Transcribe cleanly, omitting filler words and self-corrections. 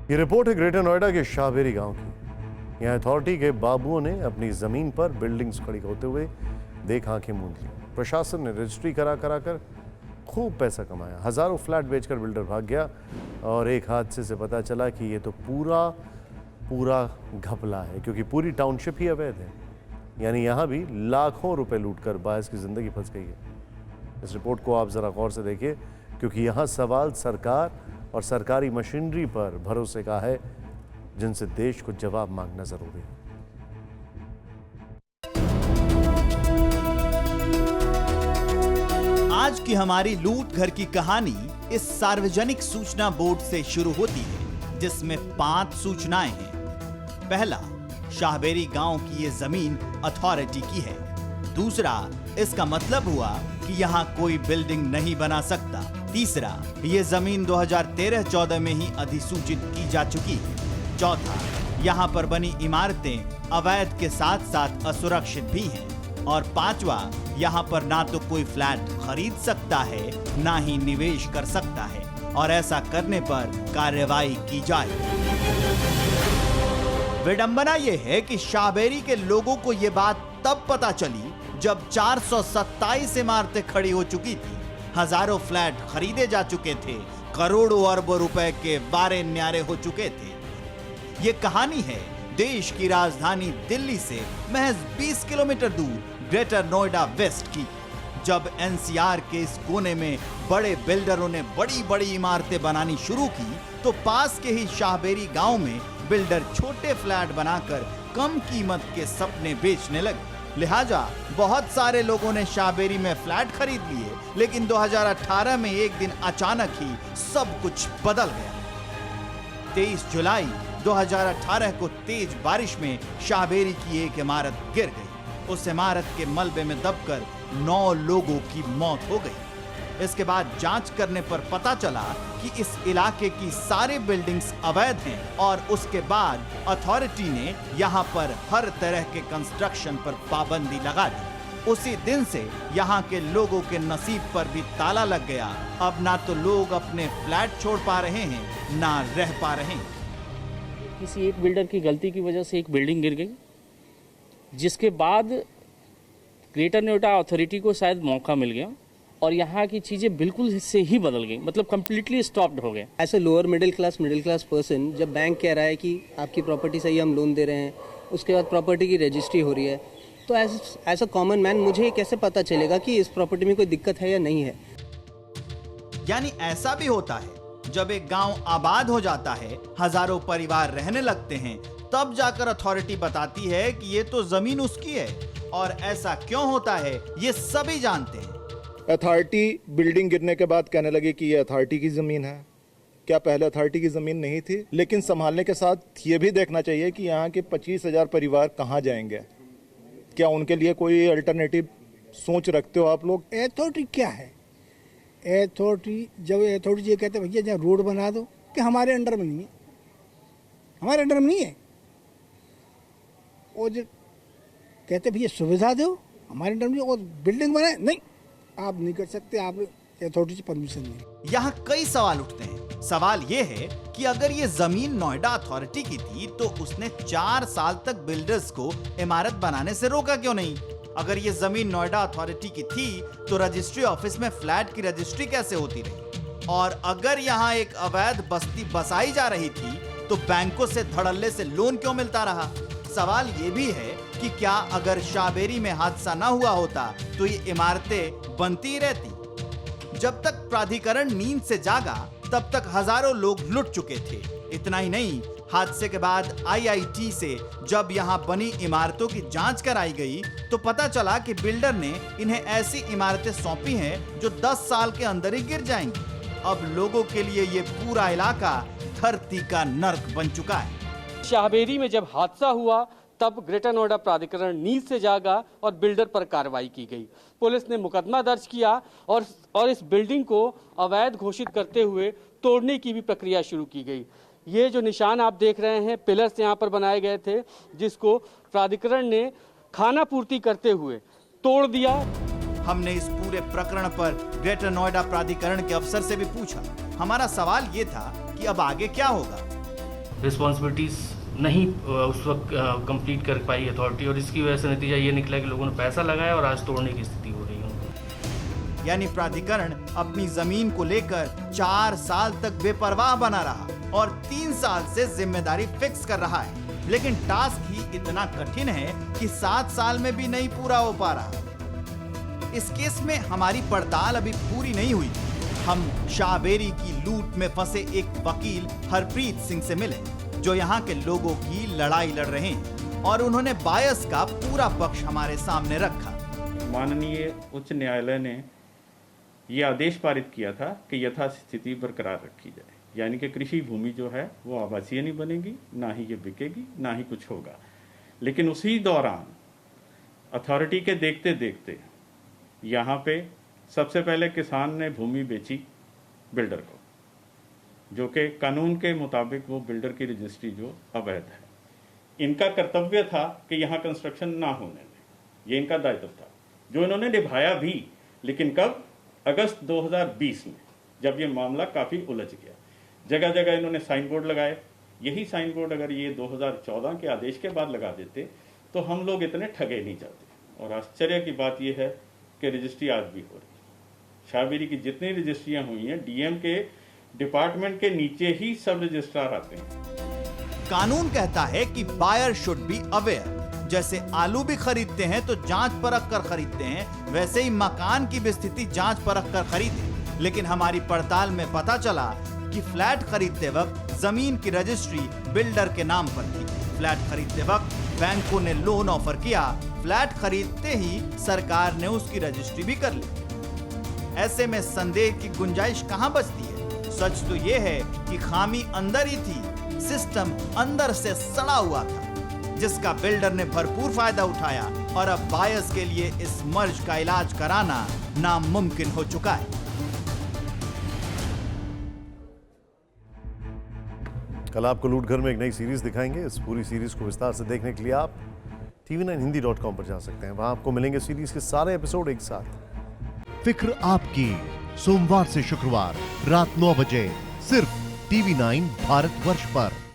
ये रिपोर्ट है ग्रेटर नोएडा के शाहबेरी गांव की। यहाँ अथॉरिटी के बाबुओं ने अपनी जमीन पर बिल्डिंग्स खड़ी होते हुए देख आंखें मूंद ली। प्रशासन ने रजिस्ट्री करा कर खूब पैसा कमाया। हजारों फ्लैट बेचकर बिल्डर भाग गया और एक हादसे से पता चला कि ये तो पूरा घपला है, क्योंकि पूरी टाउनशिप ही अवैध है। यानी यहाँ भी लाखों रुपए लूटकर बायस की जिंदगी फंस गई है। इस रिपोर्ट को आप जरा गौर से देखिए, क्योंकि यहाँ सवाल सरकार और सरकारी मशीनरी पर भरोसे का है, जिनसे देश को जवाब मांगना जरूरी है। आज की हमारी लूट घर की कहानी इस सार्वजनिक सूचना बोर्ड से शुरू होती है, जिसमें 5 सूचनाएं हैं। पहला, शाहबेरी गांव की ये जमीन अथॉरिटी की है। दूसरा, इसका मतलब हुआ कि यहाँ कोई बिल्डिंग नहीं बना सकता। तीसरा, ये जमीन 2013-14 में ही अधिसूचित की जा चुकी है। चौथा, यहाँ पर बनी इमारतें अवैध के साथ साथ असुरक्षित भी हैं। और पांचवा, यहाँ पर ना तो कोई फ्लैट खरीद सकता है, ना ही निवेश कर सकता है, और ऐसा करने पर कार्रवाई की जाए। विडंबना यह है कि शाहबेरी के लोगों को यह बात तब पता चली जब 427 इमारतें खड़ी हो चुकी थी, हजारों फ्लैट खरीदे जा चुके थे, करोड़ों अरबों रुपए के वारे न्यारे हो चुके थे। ये कहानी है देश की राजधानी दिल्ली से महज 20 किलोमीटर दूर ग्रेटर नोएडा वेस्ट की। जब एनसीआर के इस कोने में बड़े बिल्डरों ने बड़ी बड़ी इमारतें बनानी शुरू की, तो पास के ही शाहबेरी गांव में बिल्डर छोटे फ्लैट बनाकर कम कीमत के सपने बेचने लगे। लिहाजा बहुत सारे लोगों ने शाहबेरी में फ्लैट खरीद लिए, लेकिन 2018 में एक दिन अचानक ही सब कुछ बदल गया। 23 जुलाई 2018 को तेज बारिश में शाहबेरी की एक इमारत गिर गई। उस इमारत के मलबे में दबकर 9 लोगों की मौत हो गई। इसके बाद जांच करने पर पता चला कि इस इलाके की सारी बिल्डिंग्स अवैध हैं, और उसके बाद अथॉरिटी ने यहाँ पर हर तरह के कंस्ट्रक्शन पर पाबंदी लगा दी। उसी दिन से यहाँ के लोगों के नसीब पर भी ताला लग गया। अब ना तो लोग अपने फ्लैट छोड़ पा रहे हैं, ना रह पा रहे हैं। किसी एक बिल्डर की गलती की वजह से एक बिल्डिंग गिर गई, जिसके बाद ग्रेटर नोएडा अथॉरिटी को शायद मौका मिल गया और यहाँ की चीज़ें बिल्कुल से ही बदल गई, मतलब कम्प्लीटली स्टॉप्ड हो गए। ऐसे लोअर मिडिल क्लास पर्सन जब बैंक कह रहा है कि आपकी प्रॉपर्टी सही हम लोन दे रहे हैं, उसके बाद प्रॉपर्टी की रजिस्ट्री हो रही है, तो एज अ कॉमन मैन मुझे कैसे पता चलेगा कि इस प्रॉपर्टी में कोई दिक्कत है या नहीं है। यानी ऐसा भी होता है, जब एक गांव आबाद हो जाता है, हजारों परिवार रहने लगते हैं, तब जाकर अथॉरिटी बताती है कि ये तो जमीन उसकी है। और ऐसा क्यों होता है, ये सभी जानते हैं। अथॉरिटी बिल्डिंग गिरने के बाद कहने लगी कि ये अथॉरिटी की जमीन है। क्या पहले अथॉरिटी की जमीन नहीं थी? लेकिन संभालने के साथ ये भी देखना चाहिए कि यहाँ के 25,000 परिवार कहाँ जाएंगे। क्या उनके लिए कोई अल्टरनेटिव सोच रखते हो आप लोग? अथॉरिटी क्या है? अथॉरिटी जब अथॉरिटी ये कहते हैं भैया जहाँ रोड बना दो, कि हमारे अंडर में नहीं है, हमारे अंडर में नहीं है। और जो कहते भैया सुविधा दो, हमारे अंडर में, और बिल्डिंग बनाए, नहीं आप नहीं कर सकते, आप अथॉरिटी से परमिशन नहीं। यहाँ कई सवाल उठते हैं। सवाल ये है कि अगर ये जमीन नोएडा अथॉरिटी की थी, तो उसने 4 साल तक बिल्डर्स को इमारत बनाने से रोका क्यों नहीं? अगर ये जमीन नोएडा अथॉरिटी की थी, तो रजिस्ट्री ऑफिस में फ्लैट की रजिस्ट्री कैसे होती रही? और अगर यहाँ एक अवैध बस्ती बसाई जा रही थी, तो बैंकों से धड़ल्ले से लोन क्यों मिलता रहा? सवाल ये भी है कि क्या अगर शाहबेरी में हादसा ना हुआ होता, तो ये इमारतें बनती रहती? जब तक प्राधिकरण नींद से जागा, तब तक हजारों लोग लुट चुके थे। इतना ही नहीं, हादसे के बाद आईआईटी से जब यहाँ बनी इमारतों की जांच कराई गई, तो पता चला कि बिल्डर ने इन्हें ऐसी इमारतें सौंपी हैं जो 10 साल के अंदर ही गिर जाएंगी। अब लोगों के लिए ये पूरा इलाका धरती का नर्क बन चुका है। शाहबेरी में जब हादसा हुआ, तब ग्रेटर नोएडा प्राधिकरण नींद से जागा और बिल्डर पर कार्रवाई की गई। पुलिस ने मुकदमा दर्ज किया और इस बिल्डिंग को अवैध घोषित करते हुए तोड़ने की भी प्रक्रिया शुरू की गई। ये जो निशान आप देख रहे हैं, पिलर्स यहाँ पर बनाए गए थे, जिसको प्राधिकरण ने खाना पूर्ति करते हुए तोड़ दिया। हमने इस पूरे प्रकरण पर ग्रेटर नोएडा प्राधिकरण के अफसर से भी पूछा। हमारा सवाल ये था कि अब आगे क्या होगा। रिस्पॉन्सिबिलिटीज़ नहीं उस वक्त कंप्लीट कर पाई अथॉरिटी, और इसकी वजह से नतीजा ये निकला कि लोगों ने पैसा लगाया और आज तोड़ने की स्थिति हो रही है उनको। यानी प्राधिकरण अपनी जमीन को लेकर 4 साल तक बेपरवाह बना रहा और 3 साल से जिम्मेदारी फिक्स कर रहा है, लेकिन टास्क ही इतना कठिन है कि 7 साल में भी नहीं पूरा हो पा रहा। इस केस में हमारी पड़ताल अभी पूरी नहीं हुई। हम शाहबेरी की लूट में फंसे एक वकील हरप्रीत सिंह से मिले, जो यहाँ के लोगों की लड़ाई लड़ रहे हैं, और उन्होंने बायस का पूरा पक्ष हमारे सामने रखा। माननीय उच्च न्यायालय ने ये आदेश पारित किया था कि यथास्थिति बरकरार रखी जाए, यानी कि कृषि भूमि जो है वो आवासीय नहीं बनेगी, ना ही ये बिकेगी, ना ही कुछ होगा। लेकिन उसी दौरान अथॉरिटी के देखते देखते यहाँ पे सबसे पहले किसान ने भूमि बेची बिल्डर को, जो कि कानून के मुताबिक वो बिल्डर की रजिस्ट्री जो अवैध है। इनका कर्तव्य था कि यहाँ कंस्ट्रक्शन ना होने दें, ये इनका दायित्व था, जो इन्होंने निभाया भी। लेकिन कब? अगस्त 2020 में, जब ये मामला काफ़ी उलझ गया। जगह जगह इन्होंने साइन बोर्ड लगाए। यही साइन बोर्ड अगर ये 2014 के आदेश के बाद लगा देते तो हम लोग इतने ठगे नहीं जाते। और आश्चर्य की बात यह है कि रजिस्ट्री आज भी हो रही है। शाहबेरी की जितनी रजिस्ट्रियां हुई हैं, डीएम के डिपार्टमेंट के नीचे ही सब रजिस्ट्रार आते हैं। कानून कहता है कि बायर शुड बी अवेयर। जैसे आलू भी खरीदते हैं तो जांच परख कर खरीदते हैं, वैसे ही मकान की भी स्थिति जांच परख कर खरीदे। लेकिन हमारी पड़ताल में पता चला कि फ्लैट खरीदते वक्त जमीन की रजिस्ट्री बिल्डर के नाम पर थी। फ्लैट खरीदते वक्त बैंकों ने लोन ऑफर किया, फ्लैट खरीदते ही सरकार ने उसकी रजिस्ट्री भी कर ली। ऐसे में संदेह की गुंजाइश कहां बचती है? सच तो यह है कि खामी अंदर ही थी, सिस्टम अंदर से सड़ा हुआ था, जिसका बिल्डर ने भरपूर फायदा उठाया, और अब बायर्स के लिए इस मर्ज का इलाज कराना नामुमकिन हो चुका है। कल आपको लूट घर में एक नई सीरीज दिखाएंगे। इस पूरी सीरीज को विस्तार से देखने के लिए आप tv9hindi.com पर जा सकते हैं। वहां आपको मिलेंगे सीरीज के सारे एपिसोड एक साथ। फिक्र आपकी, सोमवार से शुक्रवार रात 9 बजे सिर्फ TV9 भारतवर्ष पर।